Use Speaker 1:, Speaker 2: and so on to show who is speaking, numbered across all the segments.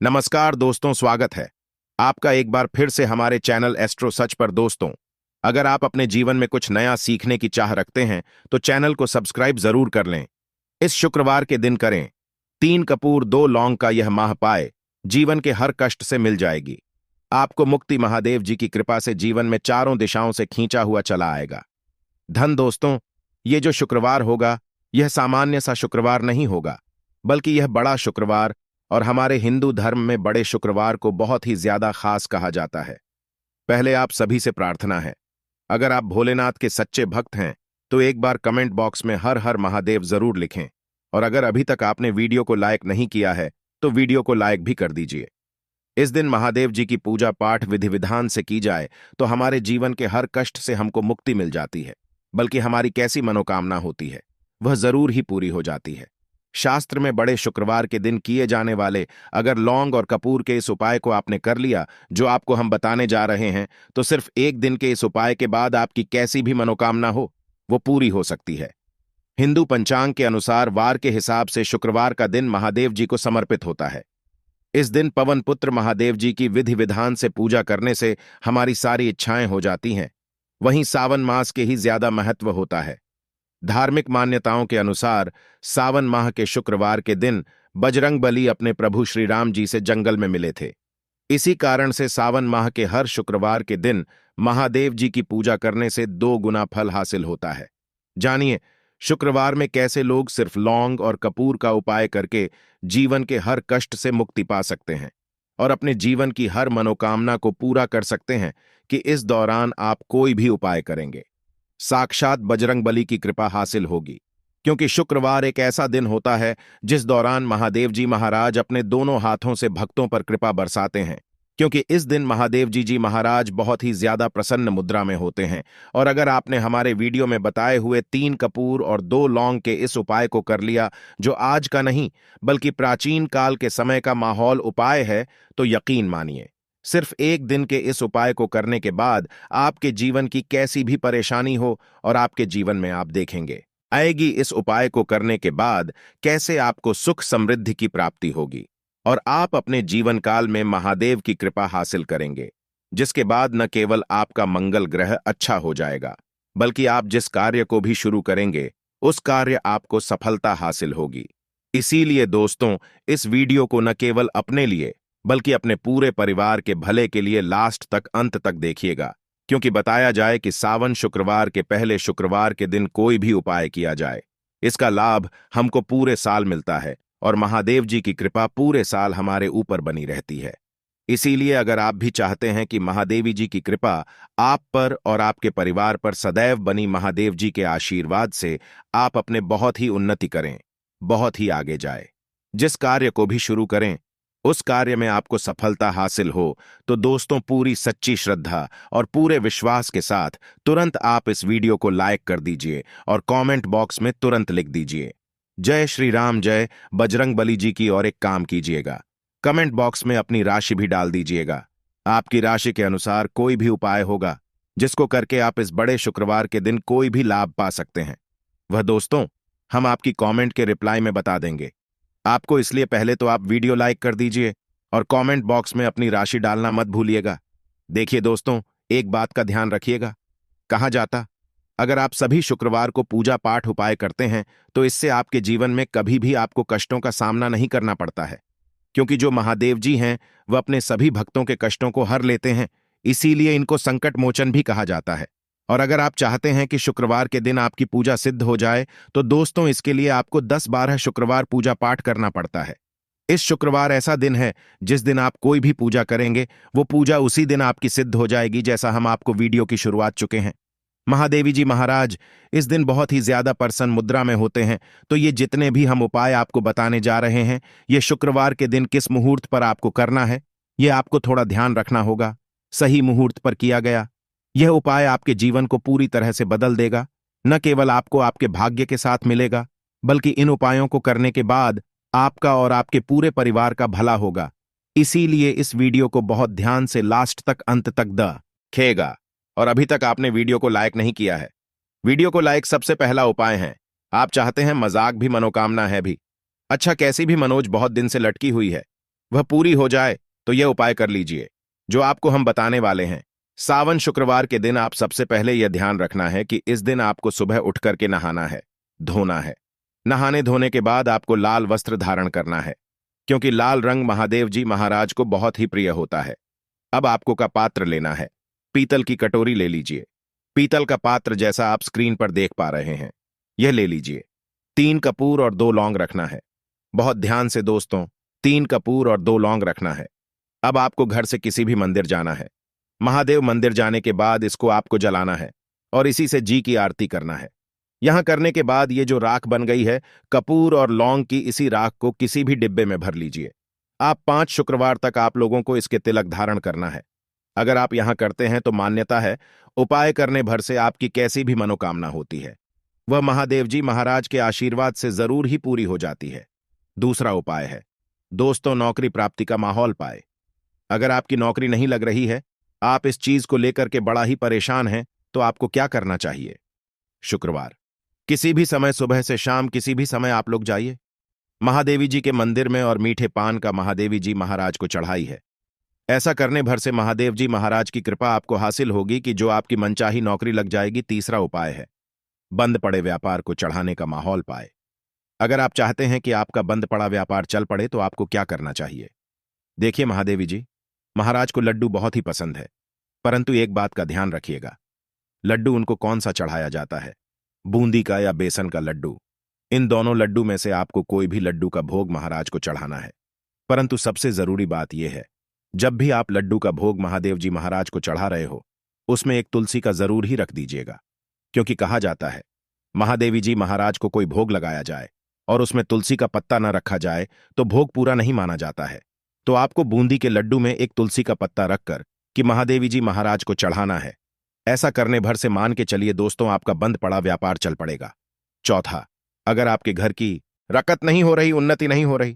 Speaker 1: नमस्कार दोस्तों, स्वागत है आपका एक बार फिर से हमारे चैनल एस्ट्रो सच पर। दोस्तों, अगर आप अपने जीवन में कुछ नया सीखने की चाह रखते हैं तो चैनल को सब्सक्राइब जरूर कर लें। इस शुक्रवार के दिन करें 3 कपूर 2 लौंग का यह माह पाए, जीवन के हर कष्ट से मिल जाएगी। आपको मुक्ति महादेव जी की कृपा से जीवन में चारों दिशाओं से खींचा हुआ चला आएगा। धन दोस्तों, ये जो शुक्रवार होगा यह सामान्य सा शुक्रवार नहीं होगा, बल्कि यह बड़ा शुक्रवार, और हमारे हिंदू धर्म में बड़े शुक्रवार को बहुत ही ज्यादा खास कहा जाता है। पहले आप सभी से प्रार्थना है, अगर आप भोलेनाथ के सच्चे भक्त हैं तो एक बार कमेंट बॉक्स में हर हर महादेव जरूर लिखें, और अगर अभी तक आपने वीडियो को लाइक नहीं किया है तो वीडियो को लाइक भी कर दीजिए। इस दिन महादेव जी की पूजा पाठ विधि विधान से की जाए तो हमारे जीवन के हर कष्ट से हमको मुक्ति मिल जाती है, बल्कि हमारी कैसी मनोकामना होती है वह जरूर ही पूरी हो जाती है। शास्त्र में बड़े शुक्रवार के दिन किए जाने वाले अगर लौंग और कपूर के इस उपाय को आपने कर लिया जो आपको हम बताने जा रहे हैं, तो सिर्फ एक दिन के इस उपाय के बाद आपकी कैसी भी मनोकामना हो वो पूरी हो सकती है। हिंदू पंचांग के अनुसार वार के हिसाब से शुक्रवार का दिन महादेव जी को समर्पित होता है। इस दिन पवन पुत्र महादेव जी की विधि विधान से पूजा करने से हमारी सारी इच्छाएं हो जाती हैं। वहीं सावन मास के ही ज्यादा महत्व होता है। धार्मिक मान्यताओं के अनुसार सावन माह के शुक्रवार के दिन बजरंगबली अपने प्रभु श्री राम जी से जंगल में मिले थे। इसी कारण से सावन माह के हर शुक्रवार के दिन महादेव जी की पूजा करने से 2 गुना फल हासिल होता है। जानिए शुक्रवार में कैसे लोग सिर्फ लौंग और कपूर का उपाय करके जीवन के हर कष्ट से मुक्ति पा सकते हैं और अपने जीवन की हर मनोकामना को पूरा कर सकते हैं कि इस दौरान आप कोई भी उपाय करेंगे साक्षात बजरंगबली की कृपा हासिल होगी। क्योंकि शुक्रवार एक ऐसा दिन होता है जिस दौरान महादेव जी महाराज अपने दोनों हाथों से भक्तों पर कृपा बरसाते हैं। क्योंकि इस दिन महादेव जी महाराज बहुत ही ज्यादा प्रसन्न मुद्रा में होते हैं, और अगर आपने हमारे वीडियो में बताए हुए 3 कपूर और 2 लौंग के इस उपाय को कर लिया, जो आज का नहीं बल्कि प्राचीन काल के समय का माहौल उपाय है, तो यकीन मानिए सिर्फ एक दिन के इस उपाय को करने के बाद आपके जीवन की कैसी भी परेशानी हो और आपके जीवन में आप देखेंगे आएगी इस उपाय को करने के बाद कैसे आपको सुख समृद्धि की प्राप्ति होगी, और आप अपने जीवन काल में महादेव की कृपा हासिल करेंगे, जिसके बाद न केवल आपका मंगल ग्रह अच्छा हो जाएगा, बल्कि आप जिस कार्य को भी शुरू करेंगे उस कार्य आपको सफलता हासिल होगी। इसीलिए दोस्तों, इस वीडियो को न केवल अपने लिए बल्कि अपने पूरे परिवार के भले के लिए लास्ट तक अंत तक देखिएगा, क्योंकि बताया जाए कि सावन शुक्रवार के पहले शुक्रवार के दिन कोई भी उपाय किया जाए, इसका लाभ हमको पूरे साल मिलता है और महादेव जी की कृपा पूरे साल हमारे ऊपर बनी रहती है। इसीलिए अगर आप भी चाहते हैं कि महादेवी जी की कृपा आप पर और आपके परिवार पर सदैव बनी महादेव जी के आशीर्वाद से आप अपने बहुत ही उन्नति करें, बहुत ही आगे जाए, जिस कार्य को भी शुरू करें उस कार्य में आपको सफलता हासिल हो, तो दोस्तों पूरी सच्ची श्रद्धा और पूरे विश्वास के साथ तुरंत आप इस वीडियो को लाइक कर दीजिए और कमेंट बॉक्स में तुरंत लिख दीजिए जय श्री राम, जय बजरंगबली जी की। और एक काम कीजिएगा, कमेंट बॉक्स में अपनी राशि भी डाल दीजिएगा। आपकी राशि के अनुसार कोई भी उपाय होगा जिसको करके आप इस बड़े शुक्रवार के दिन कोई भी लाभ पा सकते हैं, वह दोस्तों हम आपकी कमेंट के रिप्लाई में बता देंगे आपको। इसलिए पहले तो आप वीडियो लाइक कर दीजिए और कमेंट बॉक्स में अपनी राशि डालना मत भूलिएगा। देखिए दोस्तों, एक बात का ध्यान रखिएगा, कहा जाता अगर आप सभी शुक्रवार को पूजा पाठ उपाय करते हैं तो इससे आपके जीवन में कभी भी आपको कष्टों का सामना नहीं करना पड़ता है, क्योंकि जो महादेव जी हैं वह अपने सभी भक्तों के कष्टों को हर लेते हैं, इसीलिए इनको संकट मोचन भी कहा जाता है। और अगर आप चाहते हैं कि शुक्रवार के दिन आपकी पूजा सिद्ध हो जाए तो दोस्तों इसके लिए आपको 10-12 शुक्रवार पूजा पाठ करना पड़ता है। इस शुक्रवार ऐसा दिन है जिस दिन आप कोई भी पूजा करेंगे वो पूजा उसी दिन आपकी सिद्ध हो जाएगी, जैसा हम आपको वीडियो की शुरुआत चुके हैं। महादेवी जी महाराज इस दिन बहुत ही ज्यादा प्रसन्न मुद्रा में होते हैं, तो ये जितने भी हम उपाय आपको बताने जा रहे हैं ये शुक्रवार के दिन किस मुहूर्त पर आपको करना है ये आपको थोड़ा ध्यान रखना होगा। सही मुहूर्त पर किया गया यह उपाय आपके जीवन को पूरी तरह से बदल देगा। न केवल आपको आपके भाग्य के साथ मिलेगा, बल्कि इन उपायों को करने के बाद आपका और आपके पूरे परिवार का भला होगा। इसीलिए इस वीडियो को बहुत ध्यान से लास्ट तक अंत तक देखिएगा। और अभी तक आपने वीडियो को लाइक नहीं किया है, वीडियो को लाइक सबसे पहला उपाय है। आप चाहते हैं मजाक भी मनोकामना है भी। अच्छा, कैसी भी मनोज बहुत दिन से लटकी हुई है वह पूरी हो जाए तो यह उपाय कर लीजिए जो आपको हम बताने वाले हैं। सावन शुक्रवार के दिन आप सबसे पहले यह ध्यान रखना है कि इस दिन आपको सुबह उठ करके नहाना है, धोना है। नहाने धोने के बाद आपको लाल वस्त्र धारण करना है, क्योंकि लाल रंग महादेव जी महाराज को बहुत ही प्रिय होता है। अब आपको का पात्र लेना है। पीतल की कटोरी ले लीजिए। पीतल का पात्र जैसा आप स्क्रीन पर देख पा रहे हैं, यह ले लीजिए। 3 कपूर और 2 लौंग रखना है। बहुत ध्यान से दोस्तों, 3 कपूर और 2 लौंग रखना है। अब आपको घर से किसी भी मंदिर जाना है। महादेव मंदिर जाने के बाद इसको आपको जलाना है और इसी से जी की आरती करना है। यहां करने के बाद ये जो राख बन गई है, कपूर और लौंग की, इसी राख को किसी भी डिब्बे में भर लीजिए। आप 5 शुक्रवार तक आप लोगों को इसके तिलक धारण करना है। अगर आप यहां करते हैं तो मान्यता है, उपाय करने भर से आपकी कैसी भी मनोकामना होती है वह महादेव जी महाराज के आशीर्वाद से जरूर ही पूरी हो जाती है। दूसरा उपाय है दोस्तों, नौकरी प्राप्ति का माहौल पाए। अगर आपकी नौकरी नहीं लग रही है, आप इस चीज को लेकर के बड़ा ही परेशान हैं, तो आपको क्या करना चाहिए? शुक्रवार किसी भी समय, सुबह से शाम किसी भी समय आप लोग जाइए महादेवी जी के मंदिर में और मीठे पान का महादेवी जी महाराज को चढ़ाई है। ऐसा करने भर से महादेव जी महाराज की कृपा आपको हासिल होगी कि जो आपकी मनचाही नौकरी लग जाएगी। तीसरा उपाय है बंद पड़े व्यापार को चढ़ाने का माहौल पाए। अगर आप चाहते हैं कि आपका बंद पड़ा व्यापार चल पड़े तो आपको क्या करना चाहिए? देखिए महादेवी जी महाराज को लड्डू बहुत ही पसंद है, परंतु एक बात का ध्यान रखिएगा, लड्डू उनको कौन सा चढ़ाया जाता है, बूंदी का या बेसन का लड्डू? इन दोनों लड्डू में से आपको कोई भी लड्डू का भोग महाराज को चढ़ाना है। परंतु सबसे जरूरी बात यह है, जब भी आप लड्डू का भोग महादेव जी महाराज को चढ़ा रहे हो, उसमें एक तुलसी का जरूर ही रख दीजिएगा, क्योंकि कहा जाता है महादेवी जी महाराज को कोई भोग लगाया जाए और उसमें तुलसी का पत्ता न रखा जाए तो भोग पूरा नहीं माना जाता है। तो आपको बूंदी के लड्डू में एक तुलसी का पत्ता रखकर कि महादेवी जी महाराज को चढ़ाना है। ऐसा करने भर से मान के चलिए दोस्तों, आपका बंद पड़ा व्यापार चल पड़ेगा। चौथा, अगर आपके घर की रकत नहीं हो रही, उन्नति नहीं हो रही,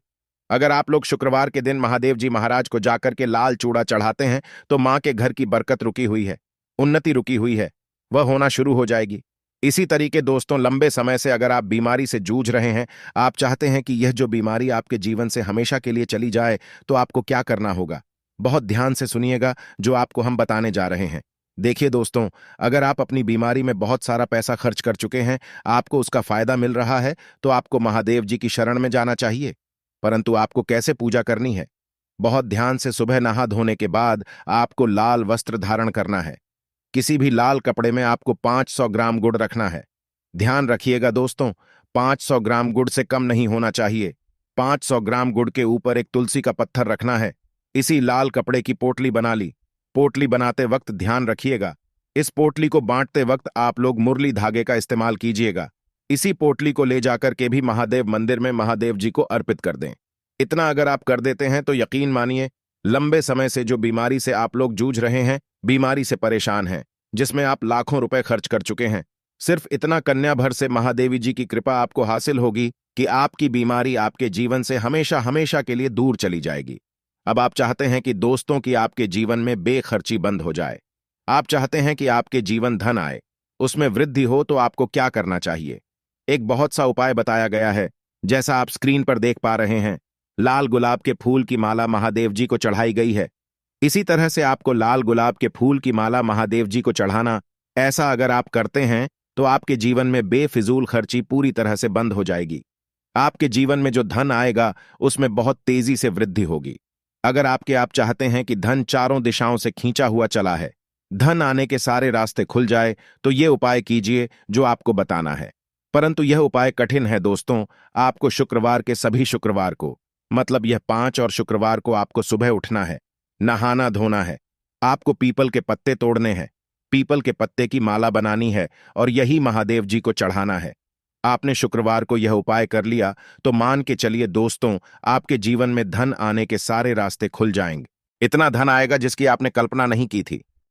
Speaker 1: अगर आप लोग शुक्रवार के दिन महादेव जी महाराज को जाकर के लाल चूड़ा चढ़ाते हैं तो मां के घर की बरकत रुकी हुई है, उन्नति रुकी हुई है, वह होना शुरू हो जाएगी। इसी तरीके दोस्तों, लंबे समय से अगर आप बीमारी से जूझ रहे हैं, आप चाहते हैं कि यह जो बीमारी आपके जीवन से हमेशा के लिए चली जाए, तो आपको क्या करना होगा? बहुत ध्यान से सुनिएगा जो आपको हम बताने जा रहे हैं। देखिए दोस्तों, अगर आप अपनी बीमारी में बहुत सारा पैसा खर्च कर चुके हैं, आपको उसका फायदा मिल रहा है, तो आपको महादेव जी की शरण में जाना चाहिए। परंतु आपको कैसे पूजा करनी है? बहुत ध्यान से सुबह नहा धोने के बाद आपको लाल वस्त्र धारण करना है। किसी भी लाल कपड़े में आपको 500 ग्राम गुड़ रखना है। ध्यान रखिएगा दोस्तों, 500 ग्राम गुड़ से कम नहीं होना चाहिए। 500 ग्राम गुड़ के ऊपर एक तुलसी का पत्थर रखना है। इसी लाल कपड़े की पोटली बना ली। पोटली बनाते वक्त ध्यान रखिएगा, इस पोटली को बांटते वक्त आप लोग मुरली धागे का इस्तेमाल कीजिएगा। इसी पोटली को ले जाकर के भी महादेव मंदिर में महादेव जी को अर्पित कर दें। इतना अगर आप कर देते हैं तो यकीन मानिए, लंबे समय से जो बीमारी से आप लोग जूझ रहे हैं, बीमारी से परेशान हैं, जिसमें आप लाखों रुपए खर्च कर चुके हैं, सिर्फ इतना कन्या भर से महादेवी जी की कृपा आपको हासिल होगी कि आपकी बीमारी आपके जीवन से हमेशा हमेशा के लिए दूर चली जाएगी। अब आप चाहते हैं कि दोस्तों की आपके जीवन में बेखर्ची बंद हो जाए, आप चाहते हैं कि आपके जीवन धन आए, उसमें वृद्धि हो, तो आपको क्या करना चाहिए? एक बहुत सा उपाय बताया गया है, जैसा आप स्क्रीन पर देख पा रहे हैं। लाल गुलाब के फूल की माला महादेव जी को चढ़ाई गई है। इसी तरह से आपको लाल गुलाब के फूल की माला महादेव जी को चढ़ाना। ऐसा अगर आप करते हैं तो आपके जीवन में बेफिजूल खर्ची पूरी तरह से बंद हो जाएगी। आपके जीवन में जो धन आएगा उसमें बहुत तेजी से वृद्धि होगी। अगर आप चाहते हैं कि धन चारों दिशाओं से खींचा हुआ चला है, धन आने के सारे रास्ते खुल जाए, तो ये उपाय कीजिए जो आपको बताना है। परंतु यह उपाय कठिन है दोस्तों। आपको शुक्रवार के सभी शुक्रवार को, मतलब यह 5 और शुक्रवार को आपको सुबह उठना है, नहाना धोना है, आपको पीपल के पत्ते तोड़ने हैं, पीपल के पत्ते की माला बनानी है और यही महादेव जी को चढ़ाना है। आपने शुक्रवार को यह उपाय कर लिया तो मान के चलिए दोस्तों, आपके जीवन में धन आने के सारे रास्ते खुल जाएंगे। इतना धन आएगा जिसकी आपने कल्पना नहीं की थी।